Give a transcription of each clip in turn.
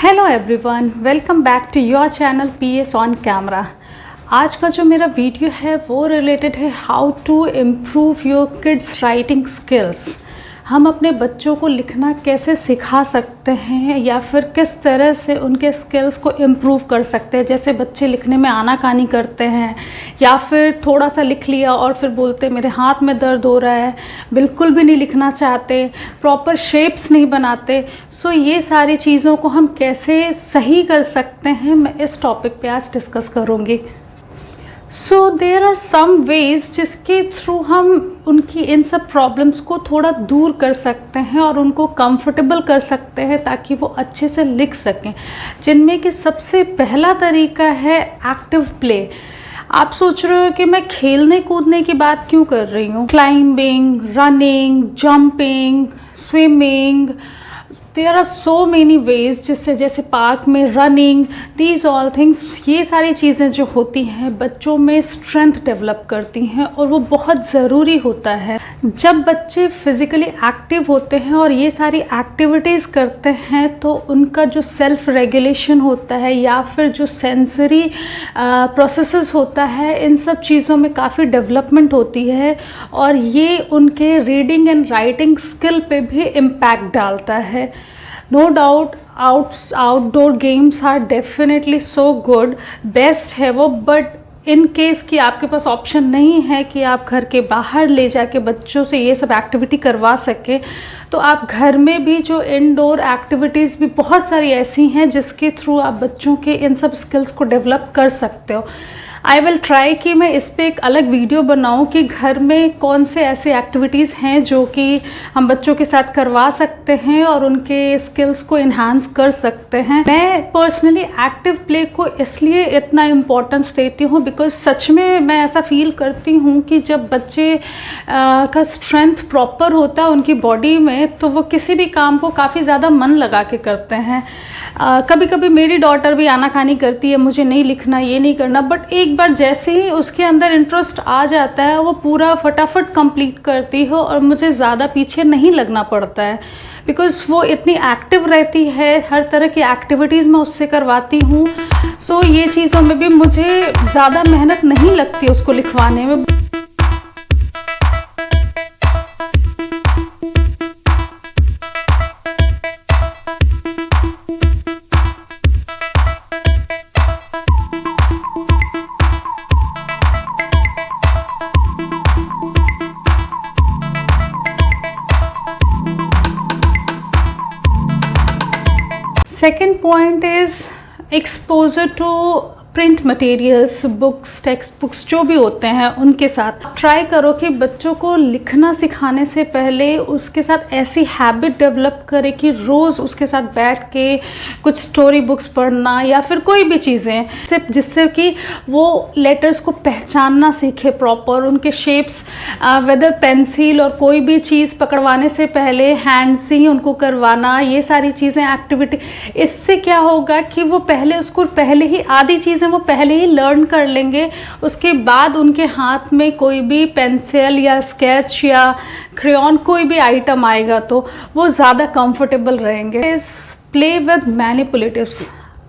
Hello everyone, welcome back to your channel PS on camera. आज का जो मेरा वीडियो है वो रिलेटेड है how to improve your kids writing skills. हम अपने बच्चों को लिखना कैसे सिखा सकते हैं या फिर किस तरह से उनके स्किल्स को इम्प्रूव कर सकते हैं। जैसे बच्चे लिखने में आनाकानी करते हैं या फिर थोड़ा सा लिख लिया और फिर बोलते मेरे हाथ में दर्द हो रहा है, बिल्कुल भी नहीं लिखना चाहते, प्रॉपर शेप्स नहीं बनाते। सो ये सारी चीज़ों को हम कैसे सही कर सकते हैं, मैं इस टॉपिक पे आज डिस्कस करूँगी। So there are some ways जिसके थ्रू हम उनकी इन सब प्रॉब्लम्स को थोड़ा दूर कर सकते हैं और उनको कंफर्टेबल कर सकते हैं ताकि वो अच्छे से लिख सकें, जिनमें कि सबसे पहला तरीका है एक्टिव प्ले। आप सोच रहे हो कि मैं खेलने कूदने की बात क्यों कर रही हूँ। Climbing, running, jumping, swimming, there are so many ways जिससे जैसे पार्क में रनिंग, दीज ऑल थिंग्स, ये सारी चीज़ें जो होती हैं बच्चों में स्ट्रेंथ डेवलप करती हैं और वो बहुत ज़रूरी होता है। जब बच्चे फिज़िकली एक्टिव होते हैं और ये सारी एक्टिविटीज़ करते हैं तो उनका जो सेल्फ रेगुलेशन होता है या फिर जो सेंसरी प्रोसेसेस होता है, इन सब चीज़ों में काफ़ी डेवलपमेंट होती है और ये उनके रीडिंग एंड राइटिंग स्किल पे भी इम्पैक्ट डालता है। No doubt outdoor games are definitely so good, best है वो, बट इन केस कि आपके पास ऑप्शन नहीं है कि आप घर के बाहर ले जाके बच्चों से ये सब एक्टिविटी करवा सके, तो आप घर में भी जो इनडोर एक्टिविटीज़ भी बहुत सारी ऐसी हैं जिसके थ्रू आप बच्चों के इन सब स्किल्स को डेवलप कर सकते हो। आई विल ट्राई कि मैं इस पर एक अलग वीडियो बनाऊं कि घर में कौन से ऐसे एक्टिविटीज़ हैं जो कि हम बच्चों के साथ करवा सकते हैं और उनके स्किल्स को इन्हांस कर सकते हैं। मैं पर्सनली एक्टिव प्ले को इसलिए इतना इम्पोर्टेंस देती हूँ बिकॉज सच में मैं ऐसा फील करती हूँ कि जब बच्चे का स्ट्रेंथ प्रॉपर होता है उनकी बॉडी में तो वो किसी भी काम को काफ़ी ज़्यादा मन लगा के करते हैं। कभी कभी मेरी डॉटर भी आनाकानी करती है, मुझे नहीं लिखना, ये नहीं करना, बट एक बार जैसे ही उसके अंदर इंटरेस्ट आ जाता है वो पूरा फटाफट कंप्लीट करती हो और मुझे ज़्यादा पीछे नहीं लगना पड़ता है बिकॉज़ वो इतनी एक्टिव रहती है। हर तरह की एक्टिविटीज़ मैं उससे करवाती हूँ। सो ये चीज़ों में भी मुझे ज़्यादा मेहनत नहीं लगती उसको लिखवाने में। Second point is exposure to print materials, books, text books जो भी होते हैं उनके साथ ट्राई करो कि बच्चों को लिखना सिखाने से पहले उसके साथ ऐसी हैबिट डेवलप करे कि रोज़ उसके साथ बैठ के कुछ स्टोरी बुक्स पढ़ना या फिर कोई भी चीज़ें सिर्फ जिससे कि वो लेटर्स को पहचानना सीखे प्रॉपर, उनके शेप्स, वेदर पेंसिल और कोई भी चीज़ पकड़वाने से पहले हैंड से ही उनको करवाना, ये सारी चीज़ें एक्टिविटी। इससे क्या होगा कि वो पहले ही आधी चीज़ वो पहले ही लर्न कर लेंगे, उसके बाद उनके हाथ में कोई भी पेंसिल या स्केच या क्रेयॉन कोई भी आइटम आएगा तो वो ज़्यादा कंफर्टेबल रहेंगे। इस प्ले विद मैनिपुलेटिव्स,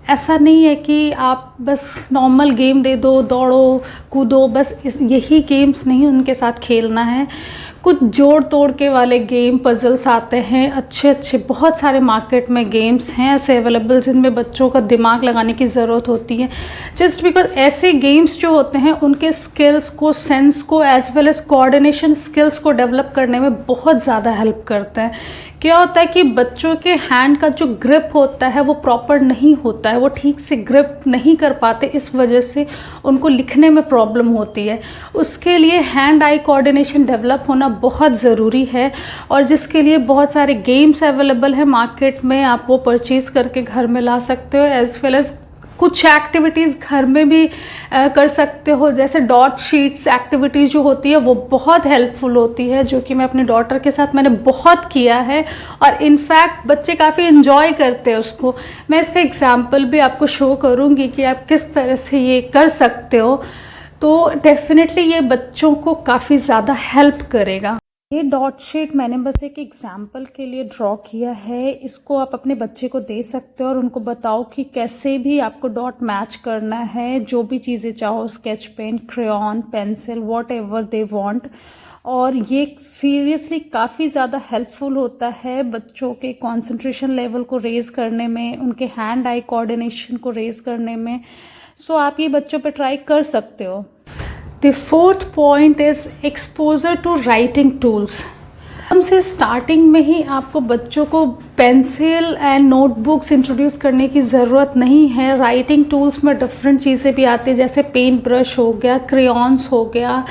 ऐसा नहीं है कि आप बस नॉर्मल गेम दे दो, दौड़ो कूदो, बस यही गेम्स नहीं उनके साथ खेलना है। कुछ जोड़ तोड़ के वाले गेम, पजल्स आते हैं, अच्छे बहुत सारे मार्केट में गेम्स हैं ऐसे अवेलेबल जिनमें बच्चों का दिमाग लगाने की ज़रूरत होती है। जस्ट बिकॉज ऐसे गेम्स जो होते हैं उनके स्किल्स को, सेंस को, as well as coordination skills को डेवलप करने में बहुत ज़्यादा हेल्प करते हैं। क्या होता है कि बच्चों के हैंड का जो ग्रिप होता है वो प्रॉपर नहीं होता है, वो ठीक से ग्रिप नहीं कर पाते, इस वजह से उनको लिखने में प्रॉब्लम होती है। उसके लिए हैंड आई कोऑर्डिनेशन डेवलप होना बहुत ज़रूरी है और जिसके लिए बहुत सारे गेम्स अवेलेबल हैं मार्केट में, आप वो परचेज़ करके घर में ला सकते हो। एज वेल एज कुछ एक्टिविटीज़ घर में भी कर सकते हो, जैसे डॉट शीट्स एक्टिविटीज़ जो होती है वो बहुत हेल्पफुल होती है, जो कि मैं अपनी डॉटर के साथ मैंने बहुत किया है और इनफैक्ट बच्चे काफ़ी इन्जॉय करते हैं उसको। मैं इसका एग्जांपल भी आपको शो करूँगी कि आप किस तरह से ये कर सकते हो, तो डेफिनेटली ये बच्चों को काफ़ी ज़्यादा हेल्प करेगा। ये डॉट शीट मैंने बस एक एग्जाम्पल के लिए ड्रॉ किया है। इसको आप अपने बच्चे को दे सकते हो और उनको बताओ कि कैसे भी आपको डॉट मैच करना है, जो भी चीज़ें चाहो, sketch pen, crayon, pencil, whatever they want. और ये सीरियसली काफ़ी ज़्यादा हेल्पफुल होता है बच्चों के कंसंट्रेशन लेवल को रेज़ करने में, उनके हैंड आई कोऑर्डिनेशन को रेज़ करने में। सो आप ये बच्चों पे ट्राई कर सकते हो। The fourth point is exposure to writing tools. हमसे स्टार्टिंग में ही आपको बच्चों को पेंसिल एंड नोटबुक्स इंट्रोड्यूस करने की ज़रूरत नहीं है। राइटिंग टूल्स में डिफरेंट चीज़ें भी आती है, जैसे पेंट ब्रश हो गया, क्रेयॉन्स हो गया,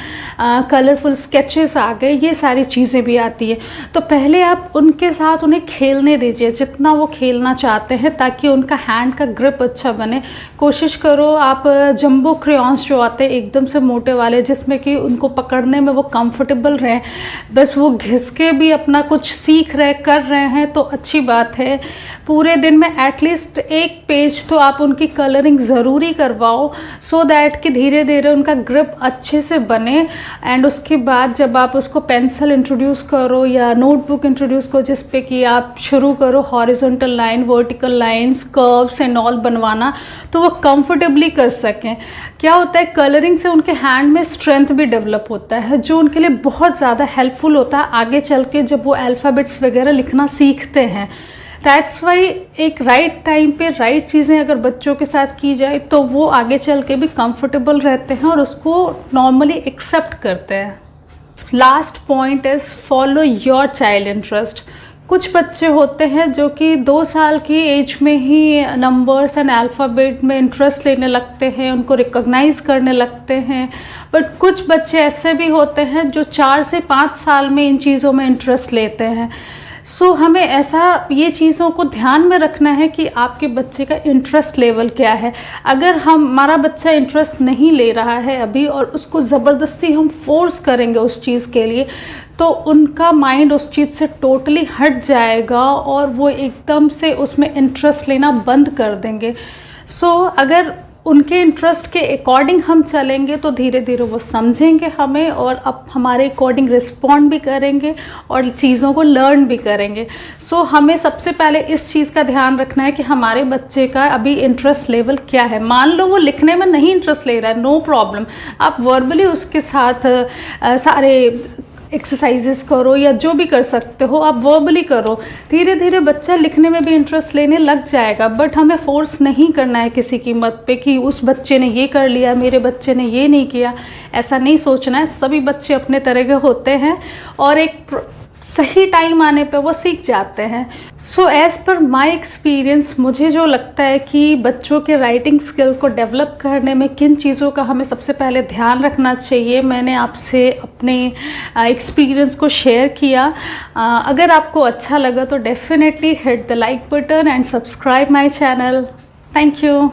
कलरफुल स्केचेस आ गए, ये सारी चीज़ें भी आती है। तो पहले आप उनके साथ उन्हें खेलने दीजिए जितना वो खेलना चाहते हैं, ताकि उनका हैंड का ग्रिप अच्छा बने। कोशिश करो आप जंबो क्रेयॉन्स जो आते हैं एकदम से मोटे वाले, जिसमें कि उनको पकड़ने में वो कंफर्टेबल रहें, बस वो घिस के भी अपना कुछ सीख रहे कर रहे हैं तो अच्छी बात है। पूरे दिन में एटलीस्ट एक पेज तो आप उनकी कलरिंग ज़रूरी करवाओ, सो दैट कि धीरे धीरे उनका ग्रिप अच्छे से बने। एंड उसके बाद जब आप उसको पेंसिल इंट्रोड्यूस करो या नोटबुक इंट्रोड्यूस करो, जिस पे कि आप शुरू करो horizontal line, vertical lines, curves and all बनवाना, तो वो कंफर्टेबली कर सकें। क्या होता है, कलरिंग से उनके हैंड में स्ट्रेंथ भी डेवलप होता है, जो उनके लिए बहुत ज़्यादा हेल्पफुल होता है आगे चल के जब वो अल्फ़ाबेट्स वगैरह लिखना सीखते हैं। दैट्स वाई एक राइट टाइम पे राइट चीज़ें अगर बच्चों के साथ की जाए तो वो आगे चल के भी कंफर्टेबल रहते हैं और उसको नॉर्मली एक्सेप्ट करते हैं। Last point is follow your child interest. कुछ बच्चे होते हैं जो कि 2 साल की एज में ही नंबर्स एंड अल्फ़ाबेट में इंटरेस्ट लेने लगते हैं, उनको रिकॉग्नाइज करने लगते हैं। बट कुछ बच्चे ऐसे भी होते हैं जो 4 से 5 साल में इन चीज़ों में इंटरेस्ट लेते हैं। सो हमें ऐसा ये चीज़ों को ध्यान में रखना है कि आपके बच्चे का इंटरेस्ट लेवल क्या है। अगर हमारा बच्चा इंटरेस्ट नहीं ले रहा है अभी और उसको ज़बरदस्ती हम फोर्स करेंगे उस चीज़ के लिए, तो उनका माइंड उस चीज़ से टोटली हट जाएगा और वो एकदम से उसमें इंटरेस्ट लेना बंद कर देंगे। सो अगर उनके इंटरेस्ट के अकॉर्डिंग हम चलेंगे तो धीरे धीरे वो समझेंगे हमें और अब हमारे अकॉर्डिंग रिस्पॉन्ड भी करेंगे और चीज़ों को लर्न भी करेंगे। सो हमें सबसे पहले इस चीज़ का ध्यान रखना है कि हमारे बच्चे का अभी इंटरेस्ट लेवल क्या है। मान लो वो लिखने में नहीं इंटरेस्ट ले रहा है, नो प्रॉब्लम, आप वर्बली उसके साथ सारे एक्सरसाइजेस करो या जो भी कर सकते हो आप वर्बली करो। धीरे धीरे बच्चा लिखने में भी इंटरेस्ट लेने लग जाएगा। बट हमें फोर्स नहीं करना है किसी कीमत पे कि उस बच्चे ने ये कर लिया, मेरे बच्चे ने ये नहीं किया। ऐसा नहीं सोचना है। सभी बच्चे अपने तरह के होते हैं और एक सही टाइम आने पे वो सीख जाते हैं। So as per my experience मुझे जो लगता है कि बच्चों के राइटिंग स्किल्स को डेवलप करने में किन चीज़ों का हमें सबसे पहले ध्यान रखना चाहिए, मैंने आपसे अपने एक्सपीरियंस को शेयर किया। अगर आपको अच्छा लगा तो definitely hit the like button and subscribe my channel. Thank you.